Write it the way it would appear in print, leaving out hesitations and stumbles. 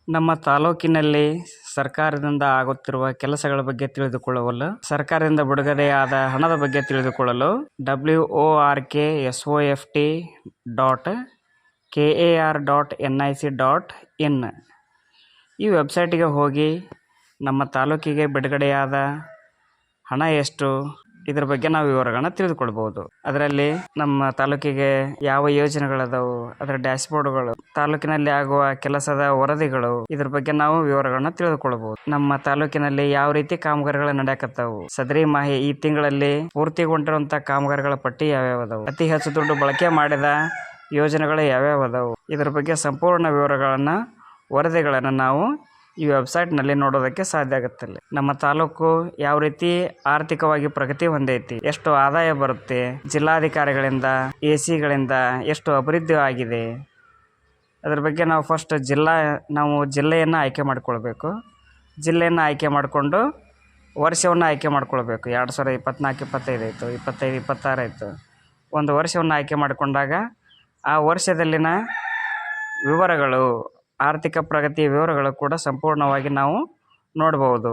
ನಮ್ಮ ತಾಲೂಕಿನಲ್ಲಿ ಸರ್ಕಾರದಿಂದ ಆಗುತ್ತಿರುವ ಕೆಲಸಗಳ ಬಗ್ಗೆ ತಿಳಿದುಕೊಳ್ಳಲು, ಸರ್ಕಾರದಿಂದ ಬಿಡುಗಡೆಯಾದ ಹಣದ ಬಗ್ಗೆ ತಿಳಿದುಕೊಳ್ಳಲು WORKSOFT.KAR.NIC.in ಈ ವೆಬ್ಸೈಟಿಗೆ ಹೋಗಿ ನಮ್ಮ ತಾಲೂಕಿಗೆ ಬಿಡುಗಡೆಯಾದ ಹಣ ಎಷ್ಟು, ಇದರ ಬಗ್ಗೆ ನಾವು ವಿವರಗಳನ್ನ ತಿಳಿದುಕೊಳ್ಬೋದು. ಅದರಲ್ಲಿ ನಮ್ಮ ತಾಲೂಕಿಗೆ ಯಾವ ಯೋಜನೆಗಳದಾವು, ಅದರ ಡ್ಯಾಶ್ಬೋರ್ಡ್ಗಳು, ತಾಲೂಕಿನಲ್ಲಿ ಆಗುವ ಕೆಲಸದ ವರದಿಗಳು, ಇದ್ರ ಬಗ್ಗೆ ನಾವು ವಿವರಗಳನ್ನ ತಿಳಿದುಕೊಳ್ಬಹುದು. ನಮ್ಮ ತಾಲೂಕಿನಲ್ಲಿ ಯಾವ ರೀತಿ ಕಾಮಗಾರಿಗಳು ನಡೆಯಕತ್ತಾವು, ಸದರಿ ಈ ತಿಂಗಳಲ್ಲಿ ಪೂರ್ತಿಗೊಂಡಿರುವಂತ ಕಾಮಗಾರಿಗಳ ಪಟ್ಟಿ ಯಾವ್ಯಾವ ಅದಾವು, ಅತಿ ಹೆಚ್ಚು ದುಡ್ಡು ಬಳಕೆ ಮಾಡಿದ ಯೋಜನೆಗಳು ಯಾವ್ಯಾವ ಅದಾವು, ಇದ್ರ ಬಗ್ಗೆ ಸಂಪೂರ್ಣ ವಿವರಗಳನ್ನ, ವರದಿಗಳನ್ನು ನಾವು ಈ ವೆಬ್ಸೈಟ್ನಲ್ಲಿ ನೋಡೋದಕ್ಕೆ ಸಾಧ್ಯ ಆಗುತ್ತಿಲ್ಲ. ನಮ್ಮ ತಾಲೂಕು ಯಾವ ರೀತಿ ಆರ್ಥಿಕವಾಗಿ ಪ್ರಗತಿ ಹೊಂದೈತಿ, ಎಷ್ಟು ಆದಾಯ ಬರುತ್ತೆ, ಜಿಲ್ಲಾಧಿಕಾರಿಗಳಿಂದ AC ಗಳಿಂದ ಎಷ್ಟು ಅಭಿವೃದ್ಧಿ ಆಗಿದೆ, ಅದ್ರ ಬಗ್ಗೆ ನಾವು ಫಸ್ಟ್ ಜಿಲ್ಲೆಯನ್ನು ಆಯ್ಕೆ ಮಾಡಿಕೊಳ್ಬೇಕು. ಜಿಲ್ಲೆಯನ್ನು ಆಯ್ಕೆ ಮಾಡಿಕೊಂಡು ವರ್ಷವನ್ನು ಆಯ್ಕೆ ಮಾಡಿಕೊಳ್ಬೇಕು. 2024-25 ಆಯಿತು, 25-26 ಆಯಿತು. ಒಂದು ವರ್ಷವನ್ನು ಆಯ್ಕೆ ಮಾಡಿಕೊಂಡಾಗ ಆ ವರ್ಷದಲ್ಲಿನ ವಿವರಗಳು, ಆರ್ಥಿಕ ಪ್ರಗತಿಯ ವಿವರಗಳು ಕೂಡ ಸಂಪೂರ್ಣವಾಗಿ ನಾವು ನೋಡ್ಬೋದು.